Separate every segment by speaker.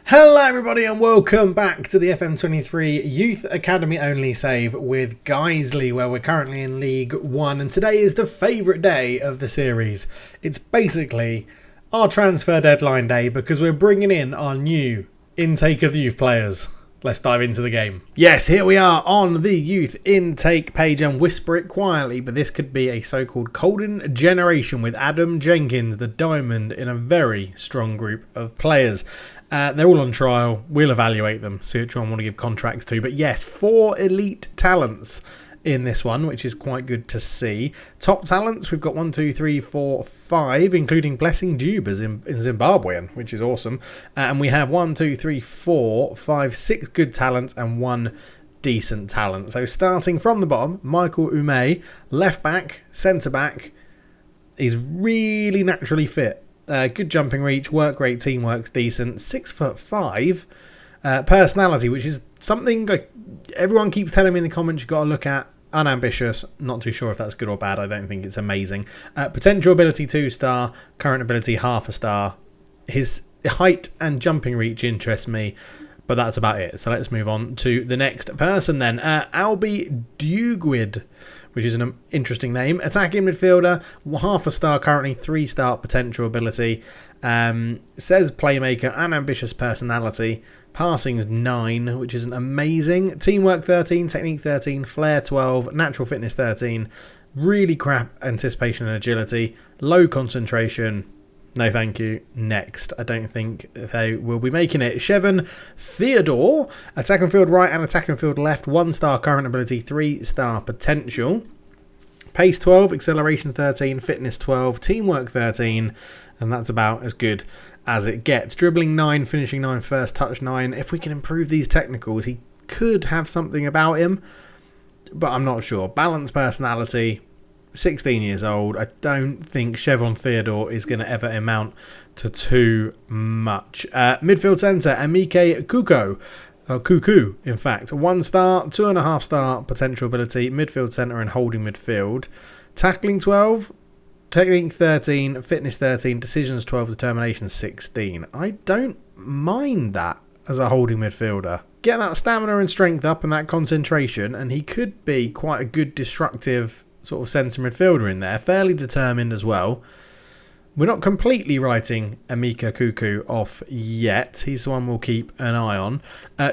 Speaker 1: Hello everybody and welcome back to the FM23 Youth Academy only save with Guiseley, where we're currently in League 1, and today is the favourite day of the series. It's basically our transfer deadline day because we're bringing in our new intake of youth players. Let's dive into the game. Yes, here we are on the youth intake page, and whisper it quietly, but this could be a so-called golden generation with Adam Jenkins, the diamond, in a very strong group of players. They're all on trial. We'll evaluate them, see which one I want to give contracts to. But yes, 4 elite talents in this one, which is quite good to see. Top talents, we've got 1, 2, 3, 4, 5, including Blessing Dube in Zimbabwean, which is awesome. And we have 1, 2, 3, 4, 5, 6 good talents and 1 decent talent. So starting from the bottom, Michael Ume, left back, centre back. He's really naturally fit. Good jumping reach, work rate, teamwork's decent. 6'5", personality, which is something everyone keeps telling me in the comments you've got to look at. Unambitious, not too sure if that's good or bad. I don't think it's amazing. Potential ability 2-star, current ability half a star. His height and jumping reach interest me, but that's about it. So let's move on to the next person then. Albie Dugwid, which is an interesting name. Attacking midfielder, half a star currently, 3-star potential ability. Says playmaker and ambitious personality. Passing is 9, which isn't amazing. Teamwork 13, technique 13, flair 12, natural fitness 13. Really crap anticipation and agility. Low concentration. No thank you. Next. I don't think they will be making it. Shevin Theodore. Attacking field right and attacking field left. 1-star current ability, 3-star potential. Pace 12, acceleration 13, fitness 12, teamwork 13. And that's about as good as it gets. Dribbling 9, finishing 9, first touch 9. If we can improve these technicals, he could have something about him. But I'm not sure. Balanced personality. 16 years old. I don't think Chevron Theodore is going to ever amount to too much. Midfield centre, Amike Kuko. Cuckoo, in fact. 1-star, 2.5-star potential ability, midfield centre and holding midfield. Tackling 12, technique 13, fitness 13, decisions 12, determination 16. I don't mind that as a holding midfielder. Get that stamina and strength up and that concentration, and he could be quite a good destructive sort of centre midfielder in there. Fairly determined as well. We're not completely writing Amika Cuckoo off yet. He's the one we'll keep an eye on.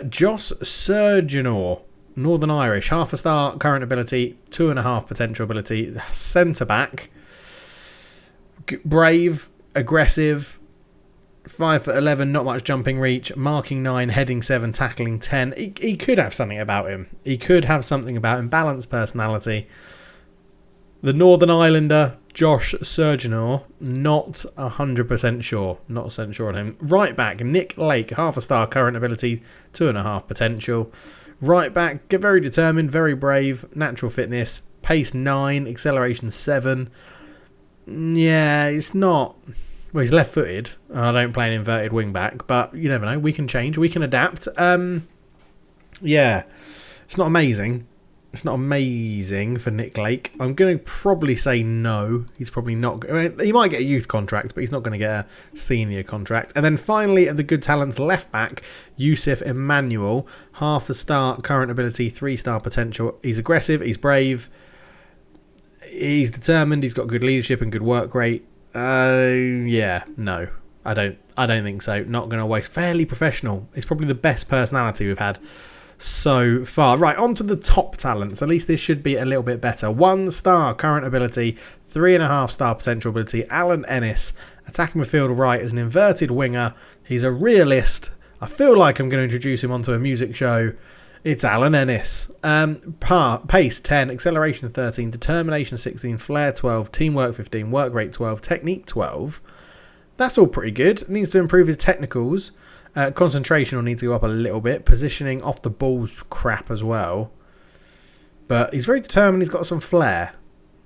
Speaker 1: Joss Surgeonor, Northern Irish, half a star current ability, 2.5 potential ability, centre back, brave, aggressive, 5'11", not much jumping reach, marking 9, heading 7, tackling 10. He could have something about him. Balanced personality. The Northern Islander, Josh Surgeonor, not 100% sure. Not 100% sure on him. Right back, Nick Lake, half a star current ability, 2.5 potential. Right back, very determined, very brave, natural fitness, pace 9, acceleration 7. Yeah, it's not... Well, he's left-footed, and I don't play an inverted wing back, but you never know. We can change, we can adapt. Yeah, it's not amazing. It's not amazing for Nick Lake. I'm going to probably say no. He's probably not... I mean, he might get a youth contract, but he's not going to get a senior contract. And then finally, of the good talents, left back, Yusuf Emmanuel. Half a star current ability, 3-star potential. He's aggressive, he's brave, he's determined, he's got good leadership and good work rate. Yeah, no. I don't think so. Not going to waste. Fairly professional. It's probably the best personality we've had so far. Right, on to the top talents. At least this should be a little bit better. 1-star current ability, 3.5-star potential ability, Alan Ennis. Attacking midfield right as an inverted winger. He's a realist. I feel like I'm going to introduce him onto a music show. It's Alan Ennis. Pace 10, acceleration 13, determination 16, flair 12, teamwork 15, work rate 12, technique 12. That's all pretty good. Needs to improve his technicals. Concentration will need to go up a little bit. Positioning off the ball's crap as well. But he's very determined. He's got some flair.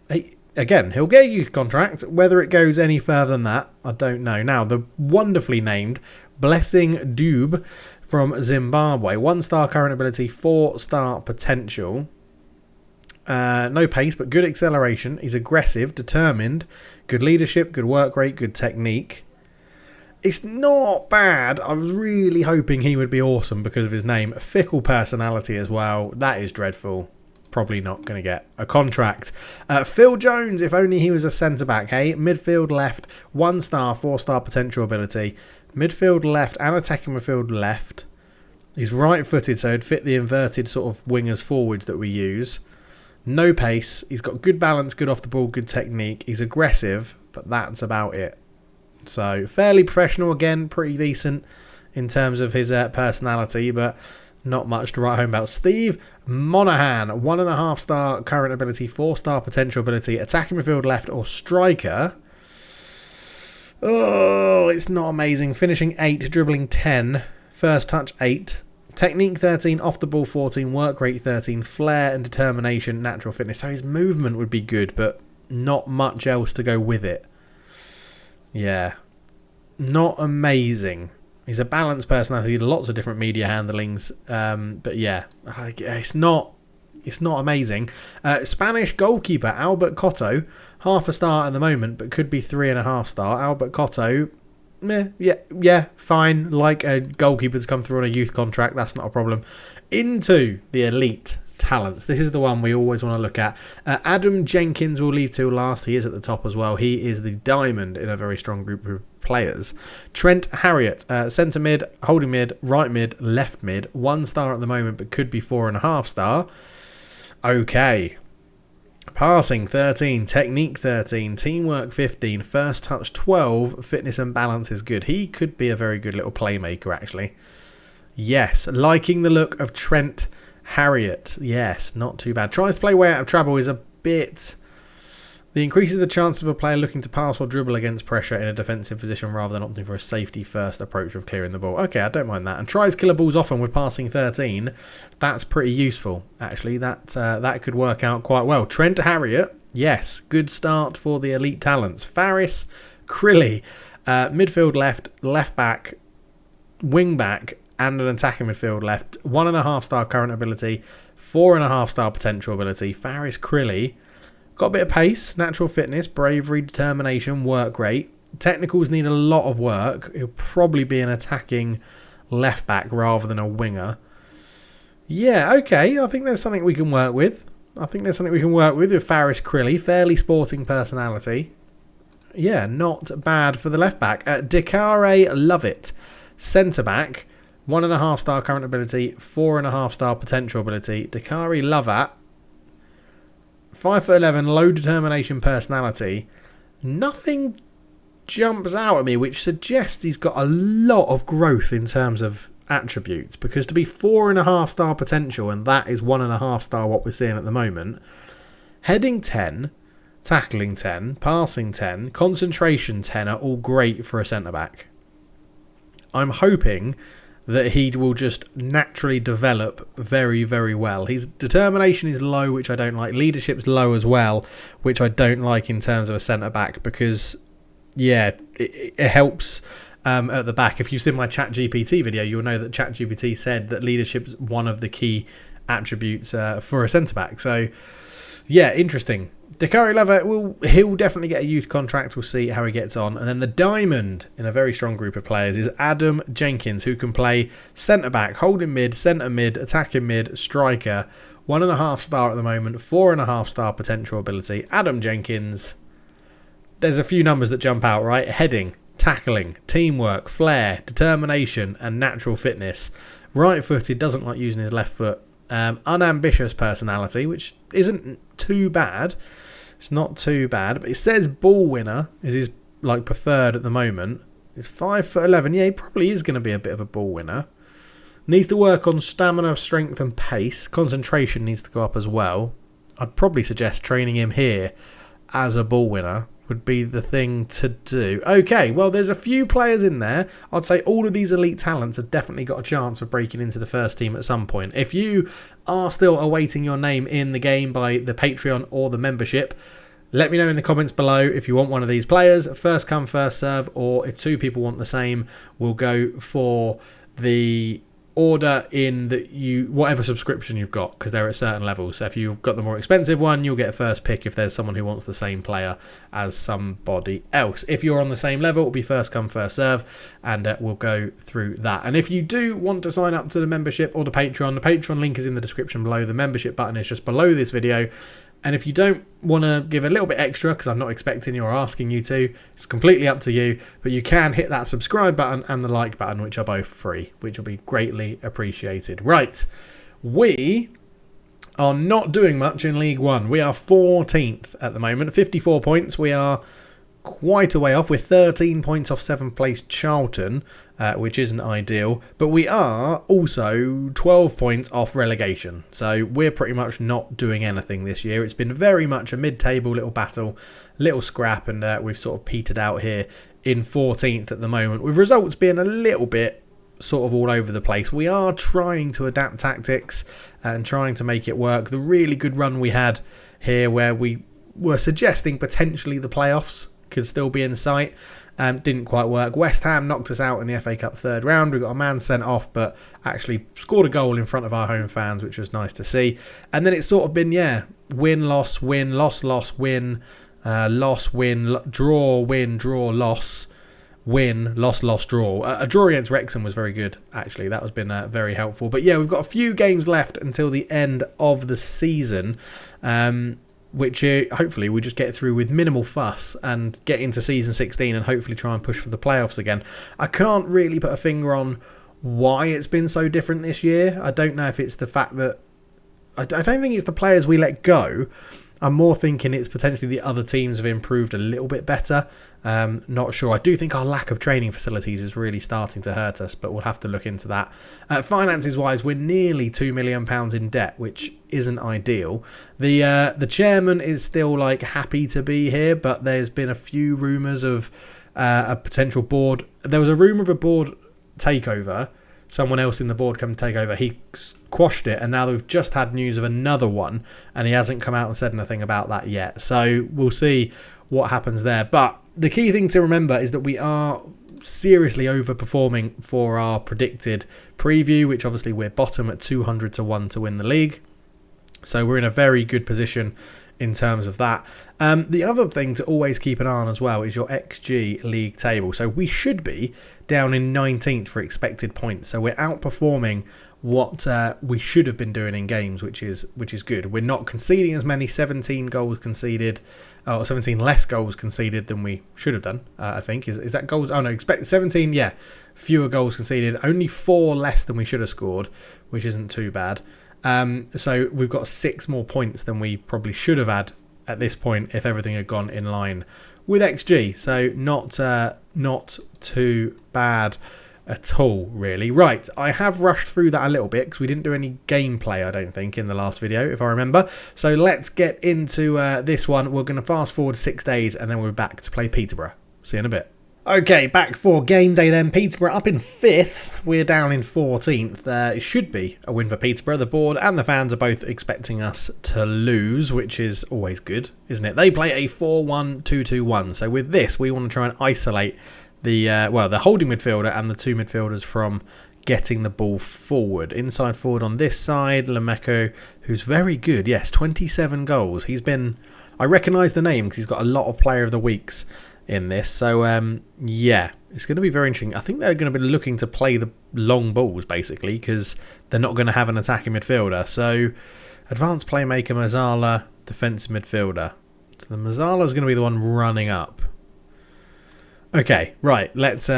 Speaker 1: He'll get a youth contract. Whether it goes any further than that, I don't know. Now, the wonderfully named Blessing Dube from Zimbabwe. 1-star current ability, 4-star potential. No pace, but good acceleration. He's aggressive, determined, good leadership, good work rate, good technique. It's not bad. I was really hoping he would be awesome because of his name. Fickle personality as well. That is dreadful. Probably not going to get a contract. Phil Jones, if only he was a centre-back, hey? Midfield left, 1 star, 4-star potential ability. Midfield left and attacking midfield left. He's right-footed, so he'd fit the inverted sort of wingers forwards that we use. No pace. He's got good balance, good off the ball, good technique. He's aggressive, but that's about it. So fairly professional again, pretty decent in terms of his personality, but not much to write home about. Steve Monaghan, 1.5 star current ability, 4-star potential ability, attacking midfield left or striker. Oh, it's not amazing. Finishing 8, dribbling 10, first touch 8, technique 13, off the ball 14, work rate 13, flair and determination, natural fitness. So his movement would be good, but not much else to go with it. Yeah, not amazing. He's a balanced personality, lots of different media handlings, but yeah, it's not amazing. Spanish goalkeeper Albert Cotto, 0.5 star at the moment, but could be 3.5 star. Albert Cotto, yeah, fine. Like a goalkeeper to come through on a youth contract, that's not a problem. Into the elite talents. This is the one we always want to look at. Adam Jenkins will leave till last. He is at the top as well. He is the diamond in a very strong group of players. Trent Harriott, centre mid, holding mid, right mid, left mid. 1 star at the moment, but could be 4.5 star. Okay. Passing 13, technique 13, teamwork 15, first touch 12, fitness and balance is good. He could be a very good little playmaker, actually. Yes, liking the look of Trent Harriott. Yes, not too bad. Tries to play way out of trouble is a bit... The increases the chance of a player looking to pass or dribble against pressure in a defensive position rather than opting for a safety first approach of clearing the ball. Okay, I don't mind that. And tries killer balls often with passing 13. That's pretty useful, actually. That could work out quite well. Trent Harriott, yes, good start for the elite talents. Faris Crilly, midfield left, left back, wing back, and an attacking midfield left. 1.5 star current ability, 4.5 star potential ability. Faris Crilly. Got a bit of pace, natural fitness, bravery, determination, work rate. Technicals need a lot of work. He'll probably be an attacking left back rather than a winger. Yeah, okay. I think there's something we can work with. With Faris Crilly. Fairly sporting personality. Yeah, not bad for the left back. Dakare Lovett, centre back. 1.5 star current ability, 4.5 star potential ability. Dakare Lovett. 5'11", low determination personality. Nothing jumps out at me which suggests he's got a lot of growth in terms of attributes, because to be 4.5 star potential, and that is 1.5 star what we're seeing at the moment, heading 10, tackling 10, passing 10, concentration 10 are all great for a centre-back. I'm hoping that he will just naturally develop very, very well. His determination is low, which I don't like. Leadership's low as well, which I don't like in terms of a centre-back because, yeah, it helps at the back. If you've seen my ChatGPT video, you'll know that ChatGPT said that leadership's one of the key attributes for a centre-back. So, yeah, interesting. Dakari Lover, he'll definitely get a youth contract. We'll see how he gets on. And then the diamond in a very strong group of players is Adam Jenkins, who can play centre-back, holding mid, centre mid, attacking mid, striker. 1.5 star at the moment, 4.5 star potential ability. Adam Jenkins, there's a few numbers that jump out, right? Heading, tackling, teamwork, flair, determination, and natural fitness. Right-footed, doesn't like using his left foot. Unambitious personality, which isn't too bad. It's not too bad, but it says ball winner is his preferred at the moment. It's 5'11". Yeah, he probably is going to be a bit of a ball winner. Needs to work on stamina, strength, and pace. Concentration needs to go up as well. I'd probably suggest training him here as a ball winner would be the thing to do. Okay, well, there's a few players in there. I'd say all of these elite talents have definitely got a chance of breaking into the first team at some point. If you are still awaiting your name in the game by the Patreon or the membership, let me know in the comments below if you want one of these players. First come, first serve, or if 2 people want the same, we'll go for the order in whatever subscription you've got, because they're at certain levels. So if you've got the more expensive one, you'll get a first pick if there's someone who wants the same player as somebody else. If you're on the same level, it'll be first come, first serve, and we'll go through that. And if you do want to sign up to the membership or the Patreon link is in the description below. The membership button is just below this video. And if you don't want to give a little bit extra, because I'm not expecting you or asking you to, it's completely up to you. But you can hit that subscribe button and the like button, which are both free, which will be greatly appreciated. Right, we are not doing much in League One. We are 14th at the moment, 54 points. We are quite a way off. We're 13 points off 7th place Charlton, which isn't ideal. But we are also 12 points off relegation. So we're pretty much not doing anything this year. It's been very much a mid-table little battle, little scrap, and we've sort of petered out here in 14th at the moment, with results being a little bit sort of all over the place. We are trying to adapt tactics and trying to make it work. The really good run we had here, where we were suggesting potentially the playoffs could still be in sight, didn't quite work. West Ham knocked us out in the FA Cup third round. We got a man sent off, but actually scored a goal in front of our home fans, which was nice to see. And then it's sort of been, win, loss, win, loss, loss, win, loss, win, draw, loss, win, loss, loss, draw. A draw against Wrexham was very good, actually. That has been very helpful. But yeah, we've got a few games left until the end of the season, which hopefully we just get through with minimal fuss and get into season 16 and hopefully try and push for the playoffs again. I can't really put a finger on why it's been so different this year. I don't know if it's the fact that... I don't think it's the players we let go. I'm more thinking it's potentially the other teams have improved a little bit better. Not sure. I do think our lack of training facilities is really starting to hurt us, but we'll have to look into that. Finances-wise, we're nearly £2 million in debt, which isn't ideal. The chairman is still happy to be here, but there's been a few rumours of a potential board. There was a rumour of a board takeover. Someone else in the board come to take over. He quashed it, and now we've just had news of another one, and he hasn't come out and said anything about that yet. So we'll see what happens there. But the key thing to remember is that we are seriously overperforming for our predicted preview, which obviously we're bottom at 200 to 1 to win the league. So we're in a very good position in terms of that. The other thing to always keep an eye on as well is your XG league table. So we should be down in 19th for expected points. So we're outperforming what we should have been doing in games, which is good. We're not conceding as many, 17 goals conceded, or 17 less goals conceded than we should have done, I think. Is that goals? Oh no, expect 17, yeah. Fewer goals conceded, only 4 less than we should have scored, which isn't too bad. So we've got 6 more points than we probably should have had at this point if everything had gone in line with XG. So not too bad at all, really. Right, I have rushed through that a little bit because we didn't do any gameplay, I don't think, in the last video, if I remember. So let's get into this one. We're going to fast forward 6 days and then we're back to play Peterborough. See you in a bit. Okay, back for game day then. Peterborough up in 5th. We're down in 14th. It should be a win for Peterborough. The board and the fans are both expecting us to lose, which is always good, isn't it? They play a 4-1-2-2-1. So with this, we want to try and isolate the holding midfielder and the 2 midfielders from getting the ball forward. Inside forward on this side, Lameko, who's very good. Yes, 27 goals. He's been... I recognise the name because he's got a lot of player of the weeks in this. So, yeah, it's going to be very interesting. I think they're going to be looking to play the long balls, basically, because they're not going to have an attacking midfielder. So, advanced playmaker, Mazzala, defensive midfielder. So the Mazzala's going to be the one running up. Okay, right, let's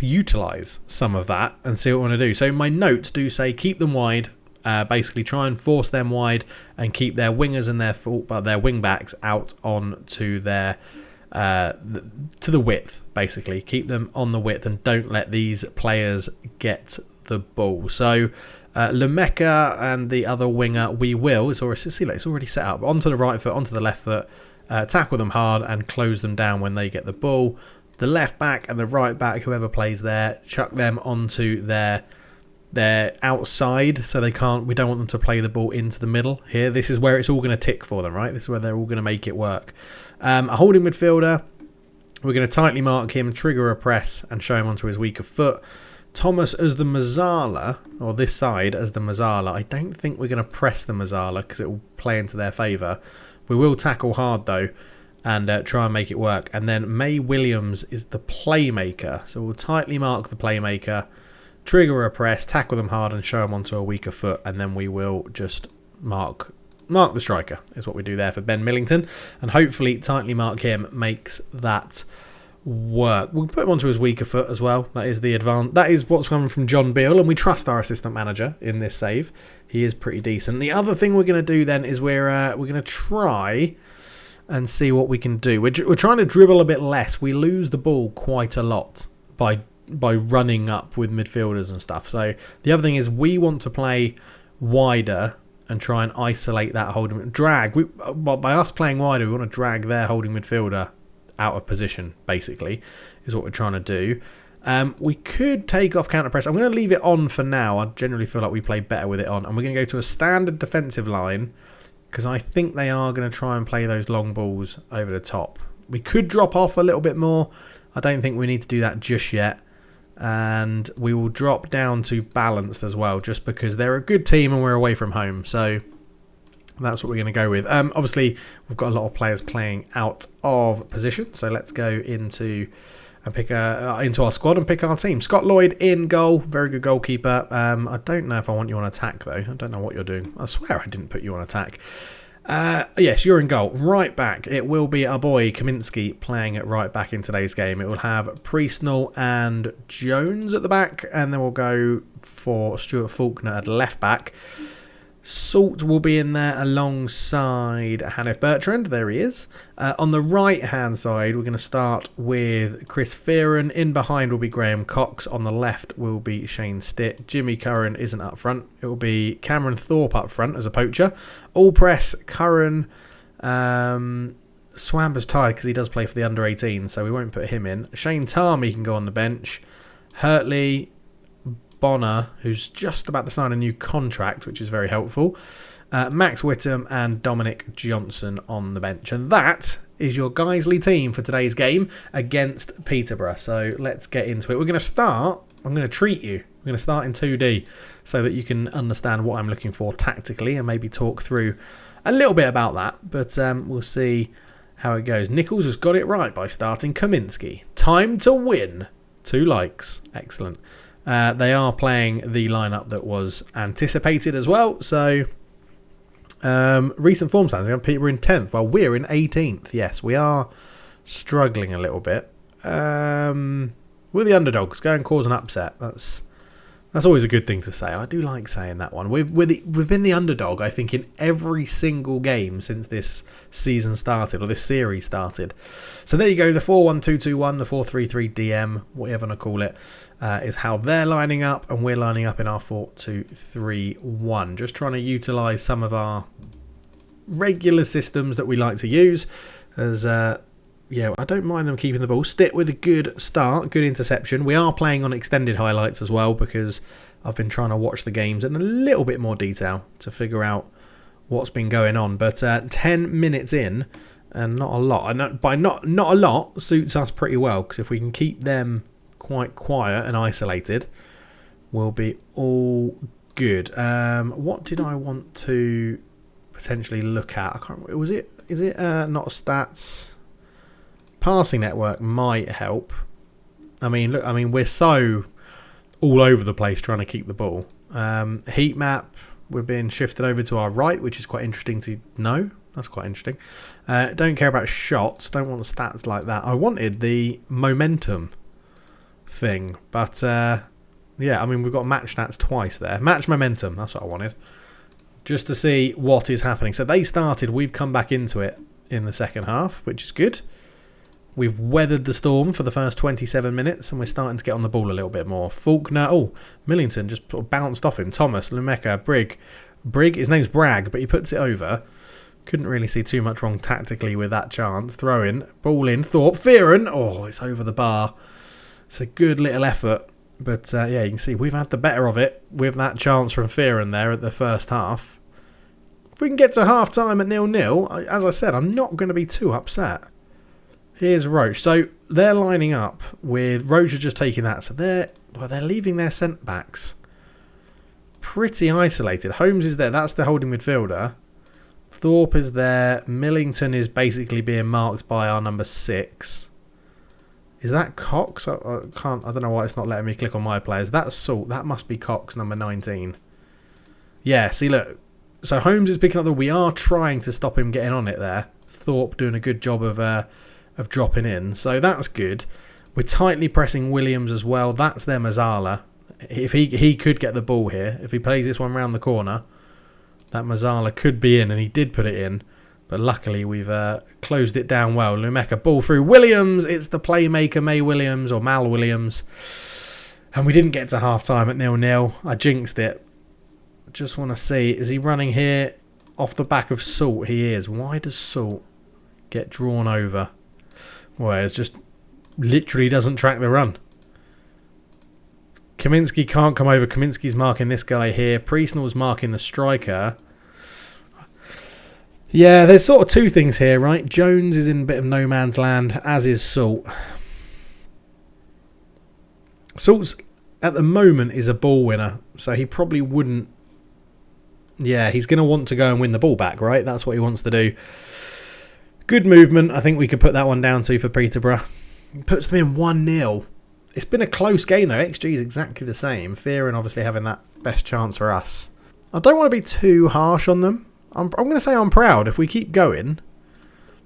Speaker 1: utilise some of that and see what we want to do. So my notes do say keep them wide, basically try and force them wide and keep their wingers and their wing backs out on to their... to the width, basically. Keep them on the width and don't let these players get the ball. So Lameka and the other winger, we will, it's already set up, onto the right foot, onto the left foot, tackle them hard and close them down when they get the ball. The left back and the right back, whoever plays there, chuck them onto their outside, so we don't want them to play the ball into the middle here. This is where it's all going to tick for them, right? This is where they're all going to make it work. A holding midfielder, we're going to tightly mark him, trigger a press and show him onto his weaker foot. Thomas as the Mazzala, or this side as the Mazzala. I don't think we're going to press the Mazzala because it will play into their favour. We will tackle hard though and try and make it work. And then May Williams is the playmaker. So we'll tightly mark the playmaker, trigger a press, tackle them hard and show them onto a weaker foot. And then we will just mark the striker is what we do there for Ben Millington. And hopefully tightly mark him makes that work. We'll put him onto his weaker foot as well. That is the advance. That is what's coming from John Beale, and we trust our assistant manager in this save. He is pretty decent. The other thing we're going to do then is we're going to try and see what we can do. We're trying to dribble a bit less. We lose the ball quite a lot by running up with midfielders and stuff. So the other thing is we want to play wider and try and isolate that holding drag. By us playing wider, we want to drag their holding midfielder out of position, basically, is what we're trying to do. We could take off counter press. I'm going to leave it on for now. I generally feel like we play better with it on. And we're going to go to a standard defensive line because I think they are going to try and play those long balls over the top. We could drop off a little bit more. I don't think we need to do that just yet. And we will drop down to balanced as well, just because they're a good team and we're away from home. So that's what we're going to go with. Obviously, we've got a lot of players playing out of position. So let's go into our squad and pick our team. Scott Lloyd in goal. Very good goalkeeper. I don't know if I want you on attack, though. I don't know what you're doing. I swear I didn't put you on attack. Yes, you're in goal. Right back. It will be our boy Kaminsky playing at right back in today's game. It will have Priestnall and Jones at the back. And then we'll go for Stuart Faulkner at left back. Salt will be in there alongside Hanif Bertrand. There he is. On the right-hand side, we're going to start with Chris Fearon. In behind will be Graham Cox. On the left will be Shane Stitt. Jimmy Curran isn't up front. It will be Cameron Thorpe up front as a poacher. All press, Curran. Swamber's tired because he does play for the under-18, so we won't put him in. Shane Tarmy can go on the bench. Hurtley, Bonner, who's just about to sign a new contract, which is very helpful. Max Whittam and Dominic Johnson on the bench. And that is your Guiseley team for today's game against Peterborough. So let's get into it. We're going to start. I'm going to treat you. We're going to start in 2D so that you can understand what I'm looking for tactically and maybe talk through a little bit about that. But we'll see how it goes. Nichols has got it right by starting Kaminsky. Time to win. 2 likes. Excellent. They are playing the lineup that was anticipated as well. So, recent form stands. We're in 10th. Well, we're in 18th. Yes, we are struggling a little bit. We're the underdogs. Go and cause an upset. That's always a good thing to say. I do like saying that one. We've been the underdog, I think, in every single game since this season started, or this series started. So there you go. The 4-1-2-2-1, the 4-3-3 DM, whatever you want to call it, is how they're lining up, and we're lining up in our 4-2-3-1. Just trying to utilise some of our regular systems that we like to use. As yeah, I don't mind them keeping the ball. Stitt with a good start, good interception. We are playing on extended highlights as well because I've been trying to watch the games in a little bit more detail to figure out what's been going on. But 10 minutes in, and not a lot. And by not a lot suits us pretty well, because if we can keep them quite quiet and isolated, we'll be all good. What did I want to potentially look at? I can't remember. Is it not stats? Passing network might help. I mean, look. I mean, we're so all over the place trying to keep the ball. Heat map. We're being shifted over to our right, which is quite interesting to know. That's quite interesting. Don't care about shots. Don't want stats like that. I wanted the momentum thing, but yeah. I mean, we've got match stats twice there. Match momentum. That's what I wanted, just to see what is happening. So they started. We've come back into it in the second half, which is good. We've weathered the storm for the first 27 minutes, and we're starting to get on the ball a little bit more. Faulkner, Millington just sort of bounced off him. Thomas, Lumeka, Brigg, his name's Bragg, but he puts it over. Couldn't really see too much wrong tactically with that chance. Throw in, ball in, Thorpe, Fearon. Oh, it's over the bar. It's a good little effort, but yeah, you can see we've had the better of it with that chance from Fearon there at the first half. If we can get to half-time at 0-0, as I said, I'm not going to be too upset. Here's Roach. So they're lining up with Roach just taking that. So they're Well, they're leaving their centre-backs pretty isolated. Holmes is there. That's the holding midfielder. Thorpe is there. Millington is basically being marked by our number 6. Is that Cox? I don't know why it's not letting me click on my players. That's Salt. That must be Cox, number 19. Yeah, see, look. So Holmes is picking up we are trying to stop him getting on it there. Thorpe doing a good job of dropping in. So that's good. We're tightly pressing Williams as well. That's their Mazzala. If he could get the ball here, if he plays this one round the corner, that Mazzala could be in, and he did put it in. But luckily, we've closed it down well. Lumeka, ball through. Williams! It's the playmaker, May Williams, or Mal Williams. And we didn't get to half-time at 0-0. I jinxed it. Just want to see, is he running here off the back of Salt? He is. Why does Salt get drawn over? Well, it's just literally doesn't track the run. Kaminsky can't come over. Kaminsky's marking this guy here. Priestnall's marking the striker. Yeah, there's sort of two things here, right? Jones is in a bit of no man's land, as is Salt. Salt's, at the moment, is a ball winner, so he probably wouldn't... Yeah, he's going to want to go and win the ball back, right? That's what he wants to do. Good movement. I think we could put that one down to for Peterborough. Puts them in 1-0. It's been a close game, though. XG is exactly the same. Fearing, obviously, having that best chance for us. I don't want to be too harsh on them. I'm going to say I'm proud. If we keep going,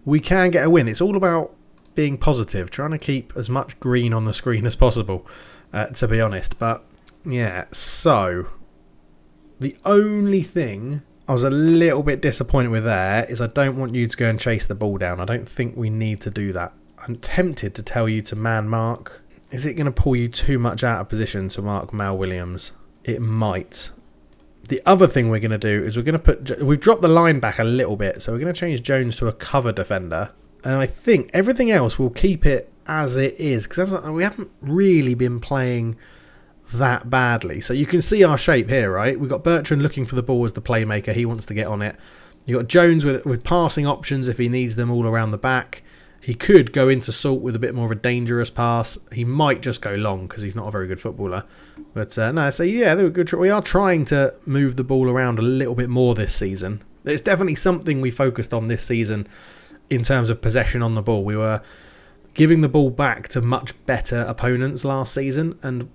Speaker 1: we can get a win. It's all about being positive, trying to keep as much green on the screen as possible, to be honest. But, yeah, so the only thing I was a little bit disappointed with there is I don't want you to go and chase the ball down. I don't think we need to do that. I'm tempted to tell you to man mark. Is it going to pull you too much out of position to mark Mal Williams? It might. The other thing we're going to do is we're going to put... We've dropped the line back a little bit, so we're going to change Jones to a cover defender. And I think everything else will keep it as it is, because we haven't really been playing that badly. So you can see our shape here, right? We've got Bertrand looking for the ball as the playmaker. He wants to get on it. You've got Jones with passing options if he needs them all around the back. He could go into Salt with a bit more of a dangerous pass. He might just go long because he's not a very good footballer. But no, so yeah, they were good. We are trying to move the ball around a little bit more this season. It's definitely something we focused on this season in terms of possession on the ball. We were giving the ball back to much better opponents last season, and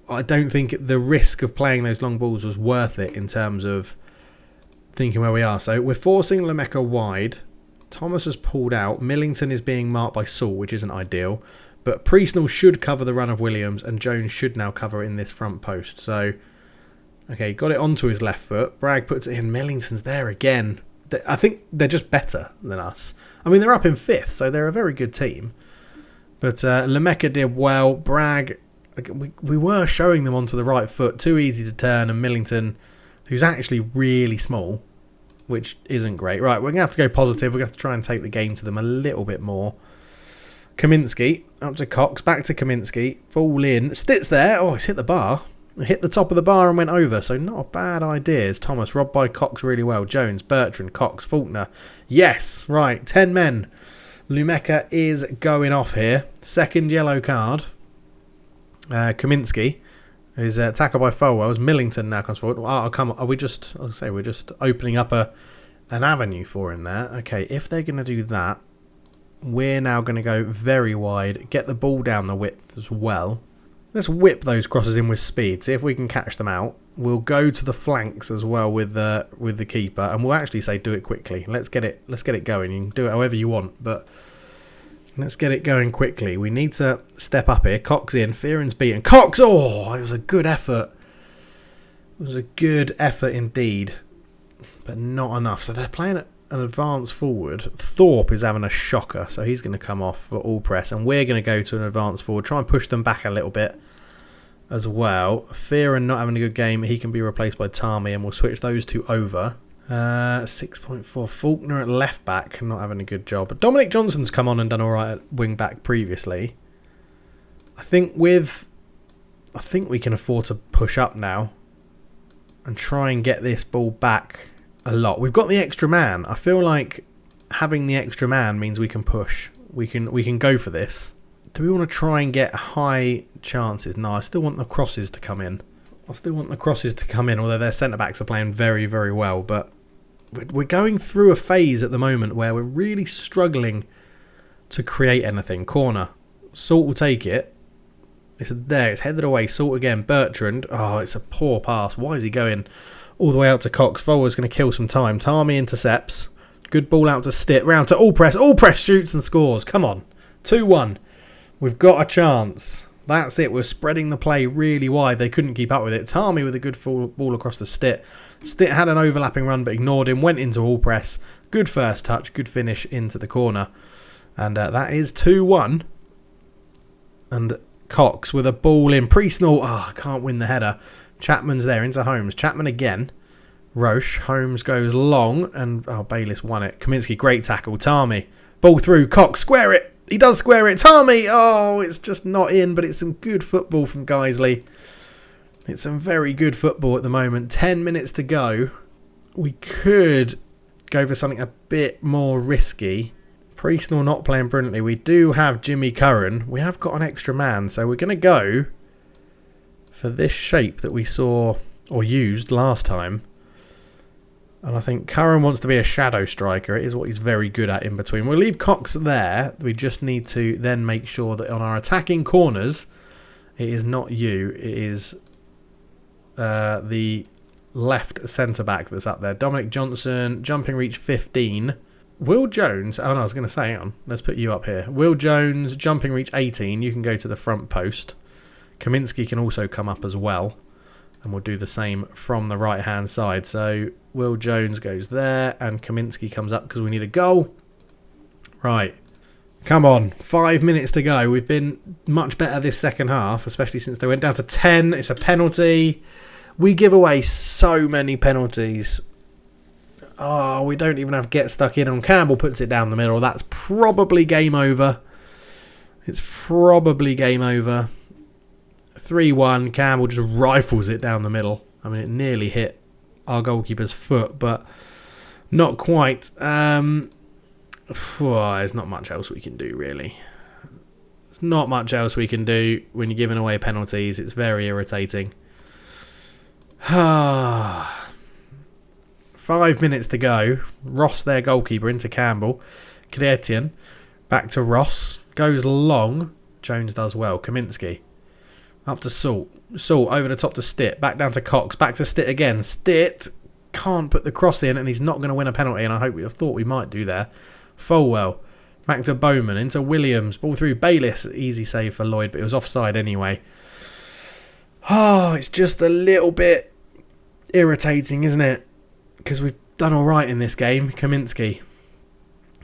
Speaker 1: I don't think the risk of playing those long balls was worth it in terms of thinking where we are. So we're forcing Lumeka wide. Thomas has pulled out. Millington is being marked by Saul, which isn't ideal. But Priestnall should cover the run of Williams, and Jones should now cover in this front post. So, okay, got it onto his left foot. Bragg puts it in. Millington's there again. I think they're just better than us. I mean, they're up in 5th, so they're a very good team. But Lumeka did well. Bragg, we were showing them onto the right foot. Too easy to turn. And Millington, who's actually really small, which isn't great. Right, we're going to have to go positive. We're going to have to try and take the game to them a little bit more. Kaminsky, up to Cox, back to Kaminsky. Ball in. Stitz there. Oh, it's hit the bar. It hit the top of the bar and went over. So not a bad idea. It's Thomas, robbed by Cox really well. Jones, Bertrand, Cox, Faulkner. Yes, right, 10 men. Lumeka is going off here. Second yellow card. Kaminsky is tackled by Folwells. Millington now comes forward. We're just opening up an avenue for him there. Okay, if they're going to do that, we're now going to go very wide, get the ball down the width as well. Let's whip those crosses in with speed, see if we can catch them out. We'll go to the flanks as well with the keeper, and we'll actually say do it quickly. Let's get it going. You can do it however you want, but let's get it going quickly. We need to step up here. Cox in. Fearon's beaten. Cox! Oh, it was a good effort. It was a good effort indeed, but not enough. So they're playing an advance forward. Thorpe is having a shocker, so he's going to come off for all press, and we're going to go to an advance forward, try and push them back a little bit as well. Fearon not having a good game. He can be replaced by Tarmi, and we'll switch those two over. 6.4. Faulkner at left back, not having a good job. But Dominic Johnson's come on and done alright at wing back previously. I think we can afford to push up now and try and get this ball back a lot. We've got the extra man. I feel like having the extra man means we can push. We can go for this. Do we want to try and get high chances? No, I still want the crosses to come in. Although their centre-backs are playing very, very well. But we're going through a phase at the moment where we're really struggling to create anything. Corner. Salt will take it. It's there. It's headed away. Salt again. Bertrand. Oh, it's a poor pass. Why is he going all the way out to Cox? Voller's going to kill some time. Tarmy intercepts. Good ball out to Stitt. Round to Allpress. Allpress shoots and scores. Come on. 2-1. We've got a chance. That's it. We're spreading the play really wide. They couldn't keep up with it. Tarmy with a good ball across to Stitt. Stitt had an overlapping run but ignored him. Went into Allpress. Good first touch. Good finish into the corner. And that is 2-1. And Cox with a ball in. Priestnall. Oh, can't win the header. Chapman's there into Holmes. Chapman again. Roche. Holmes goes long. And Bayliss won it. Kaminsky, great tackle. Tarmy. Ball through. Cox. Square it. He does square it. Tarmy. Oh, it's just not in. But it's some good football from Guiseley. It's some very good football at the moment. 10 minutes to go. We could go for something a bit more risky. Priestnall not playing brilliantly. We do have Jimmy Curran. We have got an extra man. So we're going to go for this shape that we saw or used last time. And I think Curran wants to be a shadow striker. It is what he's very good at in between. We'll leave Cox there. We just need to then make sure that on our attacking corners, it is not you. It is the left centre-back that's up there. Dominic Johnson, jumping reach 15. Will Jones, oh no, I was going to say, hang on, let's put you up here. Will Jones, jumping reach 18. You can go to the front post. Kaminsky can also come up as well. And we'll do the same from the right-hand side. So Will Jones goes there and Kaminsky comes up because we need a goal. Right. Come on. 5 minutes to go. We've been much better this second half, especially since they went down to 10. It's a penalty. We give away so many penalties. Oh, we don't even have get stuck in. And Campbell puts it down the middle. That's probably game over. It's probably game over. 3-1. Campbell just rifles it down the middle. I mean, it nearly hit our goalkeeper's foot, but not quite. There's not much else we can do, really. There's not much else we can do when you're giving away penalties. It's very irritating. 5 minutes to go. Ross, their goalkeeper, into Campbell. Kretien back to Ross. Goes long. Jones does well. Kaminsky. Up to Salt. Salt over the top to Stitt. Back down to Cox. Back to Stitt again. Stitt can't put the cross in and he's not going to win a penalty. And I thought we might do there. Folwell. Back to Bowman. Into Williams. Ball through Bayliss. Easy save for Lloyd, but it was offside anyway. Oh, it's just a little bit irritating, isn't it? Because we've done all right in this game. Kaminsky.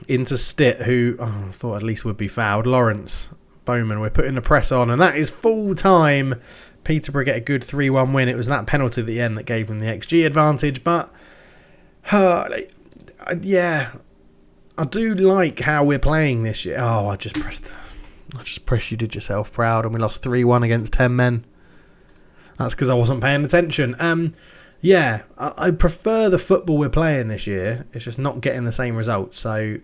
Speaker 1: Into Stitt, who I thought at least would be fouled. Lawrence. Bowman, we're putting the press on, and that is full time. Peterborough get a good 3-1 win. It was that penalty at the end that gave them the XG advantage, but yeah, I do like how we're playing this year. Oh, I just pressed. You did yourself proud, and we lost 3-1 against 10 men. That's because I wasn't paying attention. Yeah, I prefer the football we're playing this year. It's just not getting the same results, so.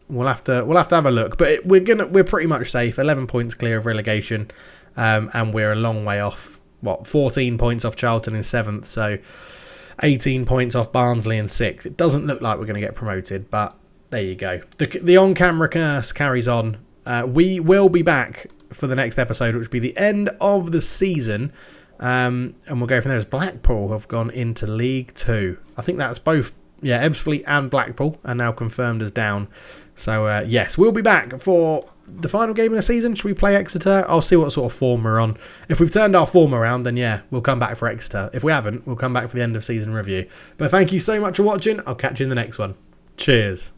Speaker 1: We'll have to have a look, but we're pretty much safe. 11 points clear of relegation, and we're a long way off. 14 points off Charlton in 7th, so 18 points off Barnsley in 6th. It doesn't look like we're going to get promoted, but there you go. The on-camera curse carries on. We will be back for the next episode, which will be the end of the season, and we'll go from there. As Blackpool have gone into League 2. I think that's both. Yeah, Ebbsfleet and Blackpool are now confirmed as down. So, yes, we'll be back for the final game of the season. Should we play Exeter? I'll see what sort of form we're on. If we've turned our form around, then yeah, we'll come back for Exeter. If we haven't, we'll come back for the end of season review. But thank you so much for watching. I'll catch you in the next one. Cheers.